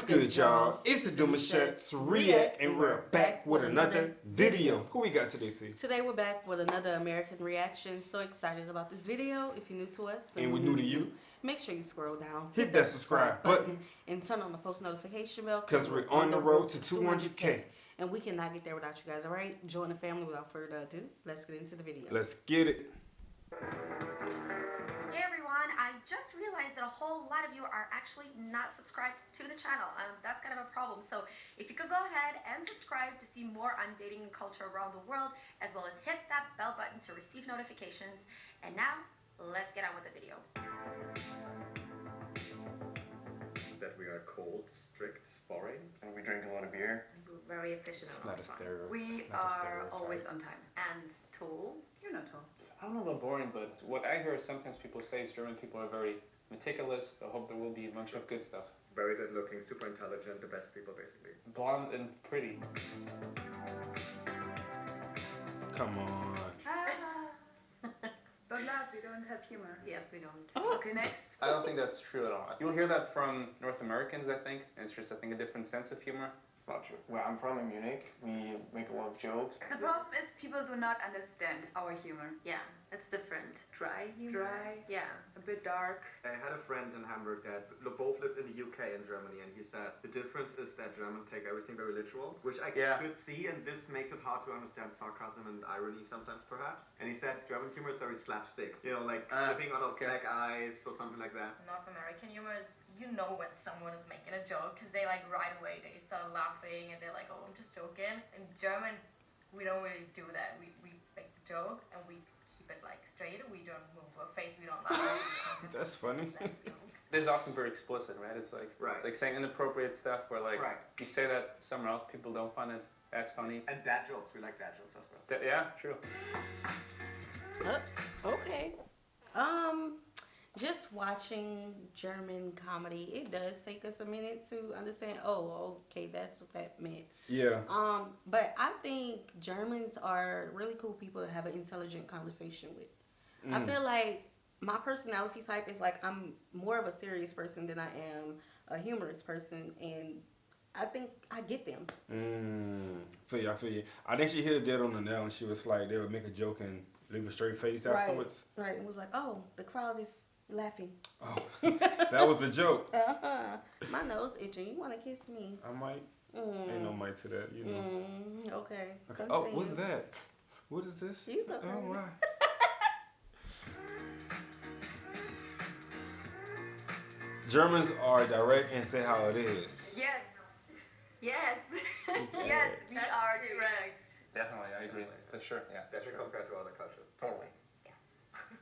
What's good, y'all? It's the Demouchets REACT, and we're back with another video. Who we got today, C? Today we're back with another American reaction. So excited about this video. If you're new to us And we're new to you, make sure you scroll down, hit that subscribe button, and turn on the post notification bell because we're on the road to 200K. And we cannot get there without you guys, alright? Join the family without further ado. Let's get into the video. Let's get it. Hey everyone, I just realized that a whole lot of you are actually not subscribed to the channel. That's kind of a problem. So if you could go ahead and subscribe to see more on dating and culture around the world, as well as hit that bell button to receive notifications. And now, let's get on with the video. That we are cold, strict, boring, and we drink a lot of beer. We're very efficient. It's not a stereotype. We are always on time. And tall. You're not tall. I don't know about boring, but what I hear sometimes people say is German people are very meticulous. I hope there will be a bunch of good stuff. very good looking, super intelligent, the best people basically. Blonde and pretty. Come on. Don't laugh, we don't have humor. Yes, we don't. Oh. Okay, next. I don't think that's true at all. You'll hear that from North Americans, I think. It's just, I think, a different sense of humor. It's not true. Where I'm from in Munich, we make a lot of jokes. The problem is people do not understand our humor. Yeah, it's different. Dry humor? Dry, Yeah. a bit dark. I had a friend in Hamburg that both lived in the UK and Germany, and he said the difference is that Germans take everything very literal, which I could see, and this makes it hard to understand sarcasm and irony sometimes perhaps. And he said German humor is very slapstick, you know, like slipping out of black eyes or something like that. North American humor is, you know when someone is making a joke, because they like right away they start laughing and they're like, oh, I'm just joking. In German, we don't really do that. We make the joke and we keep it like straight. We don't move our face, we don't laugh. That's funny. It is often very explicit, right? It's like it's like saying inappropriate stuff where like you say that somewhere else, people don't find it as funny. And dad jokes, we like dad jokes as well. Yeah, true. Okay. Just watching German comedy, it does take us a minute to understand, oh, okay, that's what that meant. Yeah. But I think Germans are really cool people to have an intelligent conversation with. I feel like my personality type is like I'm more of a serious person than I am a humorous person, and I think I get them. Feel you. I think she hit it dead on the nail, and she was like, they would make a joke and leave a straight face afterwards. Right. It was like, oh, the crowd is laughing. Oh, that was the joke. My nose itching. You want to kiss me? I might. Ain't no might to that, you know. Okay. Oh, what's that? What is this? She's okay. Oh, wow. Germans are direct and say how it is. Yes. Yes. Yes, we are direct. Definitely, I agree. For sure, yeah. Especially compared to other cultures. Totally.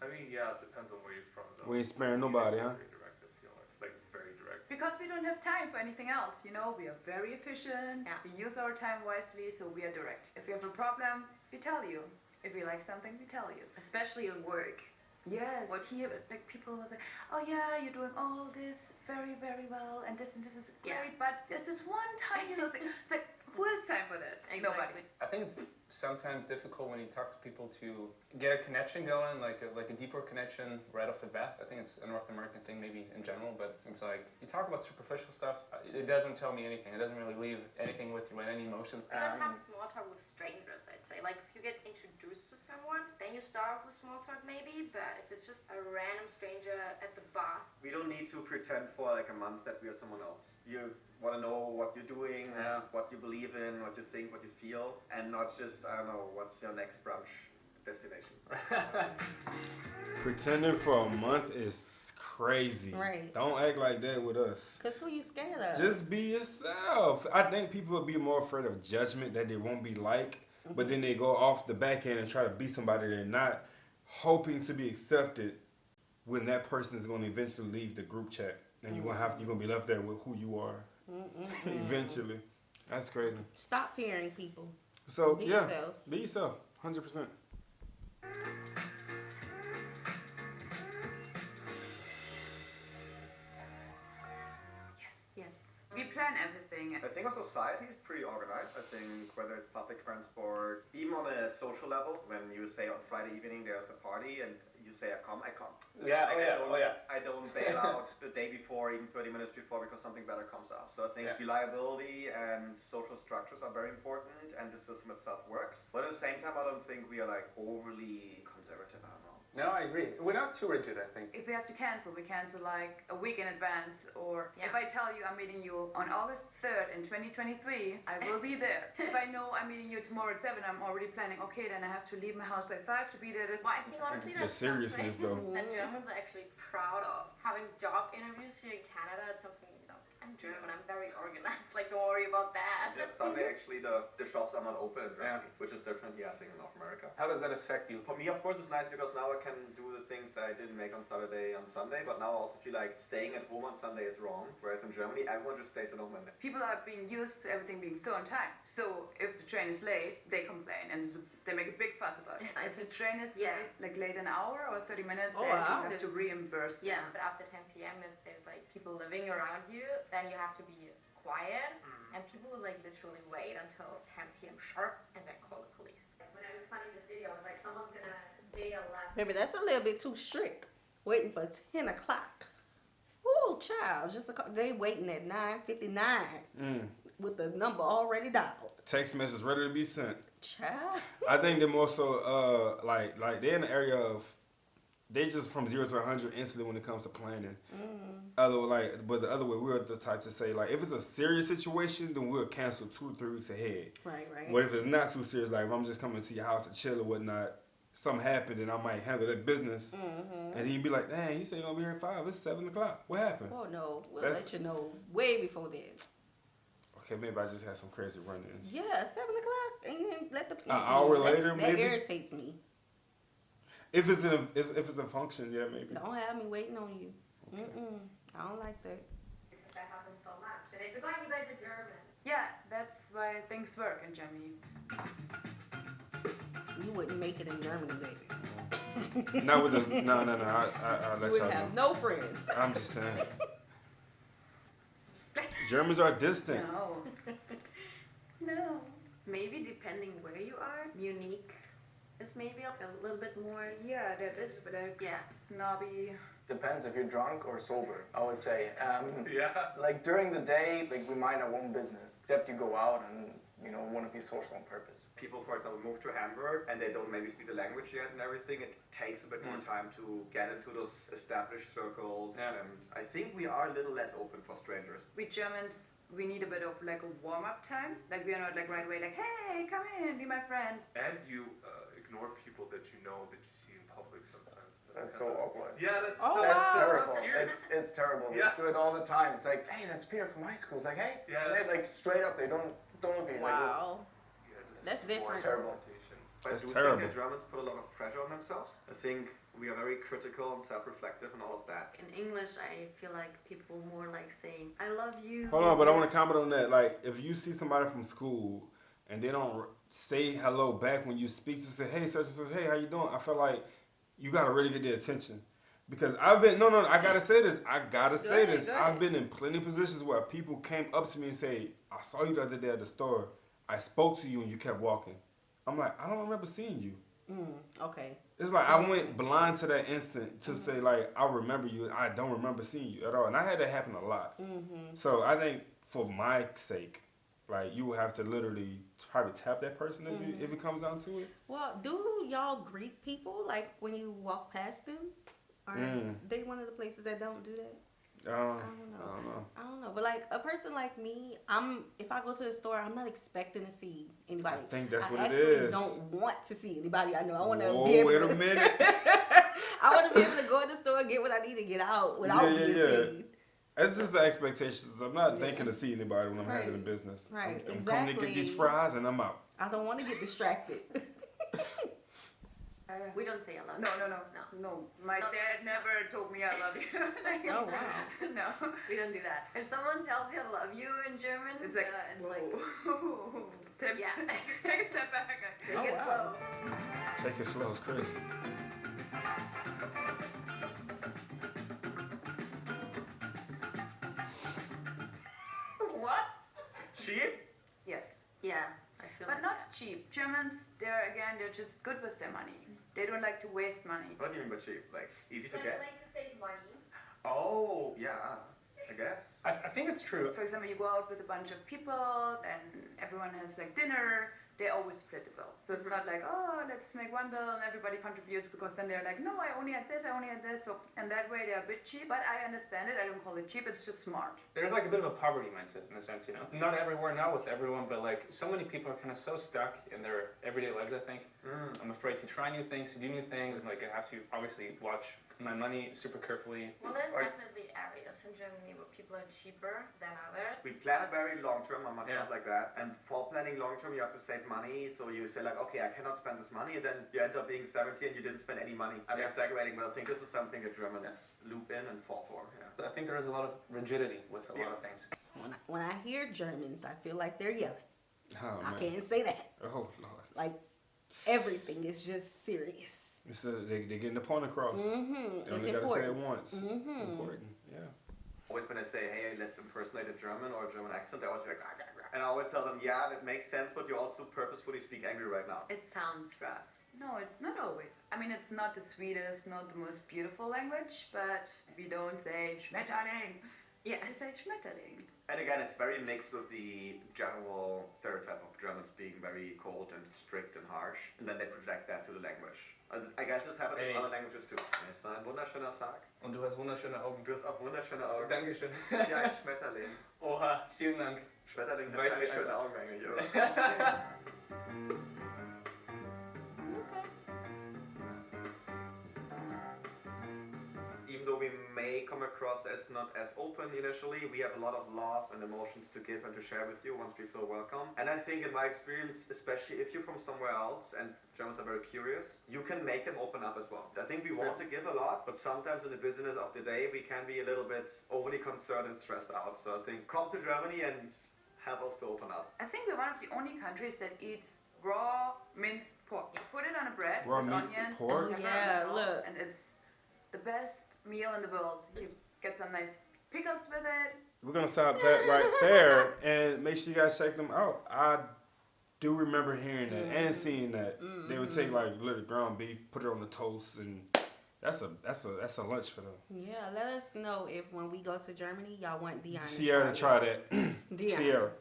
I mean, yeah, it depends on where you're from. Though. We ain't sparing nobody, huh? Very direct, I feel like very direct. Because we don't have time for anything else, you know, we are very efficient, we use our time wisely, so we are direct. If we have a problem, we tell you. If we like something, we tell you. Especially at work. Yes. What here, like people will say, oh yeah, you're doing all this very, very well, and this is great, but there's this one tiny little thing. It's like, who has time for that? Exactly. Nobody. I think it's sometimes difficult when you talk to people to get a connection going, like a deeper connection right off the bat. I think it's a North American thing maybe in general, but it's like you talk about superficial stuff, it doesn't tell me anything. It doesn't really leave anything with you, any emotion. You don't have small talk with strangers, I'd say. Like if you get introduced to someone, then you start with small talk maybe, but if it's just a random stranger at the bus. We don't need to pretend for like a month that we are someone else. You want to know what you're doing, what you believe in, what you think, what you feel, and not just, I don't know, what's your next brunch destination. Pretending for a month is crazy. Right. Don't act like that with us. Because who you scared of? Just be yourself. I think people will be more afraid of judgment that they won't be like, but then they go off the back end and try to be somebody they're not, hoping to be accepted when that person is going to eventually leave the group chat. And you're going to be left there with who you are. Eventually. That's crazy. Stop fearing people. So, be yeah. yourself. Be yourself. 100%. Yes. We plan everything. I think our society is pretty organized. I think whether it's public transport, even on a social level, when you say on Friday evening there's a party and you say I come. Yeah, I don't bail out the day before, even 30 minutes before, because something better comes up. So I think reliability and social structures are very important, and the system itself works. But at the same time, I don't think we are like overly conservative. I don't know. No, I agree. We're not too rigid, I think. If we have to cancel, we cancel like a week in advance. Or if I tell you I'm meeting you on August 3rd in 2023, I will be there. If I know I'm meeting you tomorrow at 7, I'm already planning, okay, then I have to leave my house by 5 to be there. Well, I think honestly The that's seriousness, something though. that Germans are actually proud of. Having job interviews here in Canada, it's something, I'm German, I'm very organized, like don't worry about that. Yeah, Sunday actually the shops are not open in Germany, which is different here, I think, in North America. How does that affect you? For me, of course, it's nice because now I can do the things I didn't make on Saturday on Sunday, but now I also feel like staying at home on Sunday is wrong, whereas in Germany, everyone just stays at home Monday. People are being used to everything being so on time. So if the train is late, they complain and they make a big fuss about it. If the train is late an hour or 30 minutes, they actually have to reimburse them. Yeah, but after 10 p.m. if there's like people living around you, then you have to be quiet, and people would like literally wait until 10 p.m. sharp and then call the police. When I was finding this video, I was like, someone's gonna bail last. Maybe that's a little bit too strict. Waiting for 10 o'clock. Ooh, child, they waiting at 9:59 with the number already dialed. Text message ready to be sent. Child. I think they're more so like they're in the area of they just from 0 to 100 instantly when it comes to planning. But the other way, we're the type to say like if it's a serious situation, then we'll cancel 2 or 3 weeks ahead. Right. But if it's not too serious, like if I'm just coming to your house to chill or whatnot, something happened and I might handle that business, and then you'd be like, dang, you say you're gonna be here at 5. It's 7 o'clock. What happened? Oh no, we'll let you know way before then. Okay, maybe I just had some crazy run-ins. Yeah, 7 o'clock, and you didn't let the An hour later, that maybe. That irritates me. If it's a function, yeah, maybe. Don't have me waiting on you. Okay. I don't like that. Because that happens so much. And I forgot you guys are German. Yeah, that's why things work in Germany. You wouldn't make it in Germany, baby. Not with the no. I let you y'all wouldn't have no friends. I'm just saying. Germans are distant. No. Maybe depending where you are, Munich is maybe a little bit more. Yeah, that is, but snobby. Depends if you're drunk or sober, I would say. Yeah. Like during the day, like we mind our own business, except you go out and want to be social on purpose. People, for example, move to Hamburg and they don't maybe speak the language yet and everything. It takes a bit more time to get into those established circles. Yeah. And I think we are a little less open for strangers. We Germans, we need a bit of like a warm-up time. Like we are not like right away like, hey, come in, be my friend. And you ignore people that you know that you see in public sometimes. That's so awkward. Yeah, that's terrible. weird. It's terrible. Yeah. They do it all the time. It's like, hey, that's Peter from high school. It's like, hey. Yeah. And they like straight up, they don't look at you like this. Wow. That's different. Terrible. But I do think that Germans put a lot of pressure on themselves. I think we are very critical and self-reflective and all of that. In English, I feel like people more like saying, I love you. Hold on, but I want to comment on that. Like, if you see somebody from school and they don't say hello back when you speak to say, hey, such and such, hey, how you doing? I feel like you got to really get their attention. Because I've been, I got to say this. I've been in plenty of positions where people came up to me and say, I saw you the other day at the store. I spoke to you and you kept walking. I'm like, I don't remember seeing you. Okay. It's like I went blind to that instant to say like I remember you. I don't remember seeing you at all, and I had that happen a lot. So I think for my sake, like you will have to literally try to tap that person if it comes down to it. Well, do y'all greet people like when you walk past them? Are they one of the places that don't do that? I don't know. But like a person like me, if I go to the store, I'm not expecting to see anybody. I think that's what it is. I is. don't want to see anybody I know. I want to Whoa, be able wait to, a minute. I want to be able to go in the store and get what I need to get out without being seen. That's just the expectations. I'm not thinking to see anybody when I'm handling business. Right, I'm coming to get these fries and I'm out. I don't want to get distracted. We don't say I love you. No. My dad never told me I love you. Oh wow. No, we don't do that. If someone tells you I love you in German, it's like, tips. Yeah. Take a step back. Take it slow. Take it slow, Chris. What? Cheap? Yes. Yeah, I feel But like not cheap. Germans, they're just good with their money. They They don't like to waste money. What do you mean by cheap? Like easy to They get? like to save money. Oh, yeah, I guess. I think it's true. For example, you go out with a bunch of people and everyone has like dinner. They always split the bill. So it's not like, oh, let's make one bill and everybody contributes, because then they're like, no, I only had this, I only had this. So, and that way they're a bit cheap. But I understand it. I don't call it cheap. It's just smart. There's like a bit of a poverty mindset in a sense, you know? Not everywhere, not with everyone, but like so many people are kind of so stuck in their everyday lives, I think. I'm afraid to try new things, to do new things, and like I have to obviously watch my money super carefully. Well, there's definitely areas in Germany where people are cheaper than others. We plan very long term on myself like that. And for planning long term, you have to save money. So you say like, okay, I cannot spend this money, and then you end up being 70 and you didn't spend any money. I'm exaggerating, but I think this is something that Germans loop in and fall for. Yeah. I think there is a lot of rigidity with a lot of things. When I hear Germans, I feel like they're yelling. Oh, I man. can't say that. Oh, Lord. Like, everything is just serious. They're getting the point across. Mm-hmm. They It's only gotta say it important. once. It's important, yeah. Always when I say, hey, let's impersonate a German or a German accent, they always be like, "Rah, rah, rah." And I always tell them, yeah, that makes sense, but you also purposefully speak angry right now. It sounds rough. No, not always. I mean, it's not the sweetest, not the most beautiful language, but we don't say Schmetterling. Yeah, I say Schmetterling. And again, it's very mixed with the general stereotype of Germans being very cold and strict and harsh, and then they project that to the language. I guess this happens in other languages too. Es war ein wunderschöner Tag. Und du hast wunderschöne Augen. Du hast auch wunderschöne Augen. Dankeschön. Ja, ein Schmetterling. Oha, vielen Dank. Schmetterling hat Weil- keine schönen Augenringe hier. Even though we may come across as not as open initially, we have a lot of love and emotions to give and to share with you once we feel welcome. And I think in my experience, especially if you're from somewhere else and Germans are very curious, you can make them open up as well. I think we want to give a lot, but sometimes in the business of the day, we can be a little bit overly concerned and stressed out. So I think come to Germany and help us to open up. I think we're one of the only countries that eats raw minced pork. You put it on a bread Raw with meat, onion pork? and pepper Yeah, and salt, look. and it's the best meal in the world. You get some nice pickles with it. We're gonna stop that right there, and make sure you guys check them out. I do remember hearing that and seeing that. They would take like little ground beef, put it on the toast, and that's a lunch for them. Yeah, let us know if when we go to Germany, y'all want Dion. Sierra to try that. Dion. Sierra.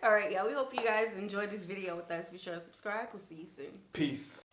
All right, y'all. We hope you guys enjoyed this video with us. Be sure to subscribe. We'll see you soon. Peace.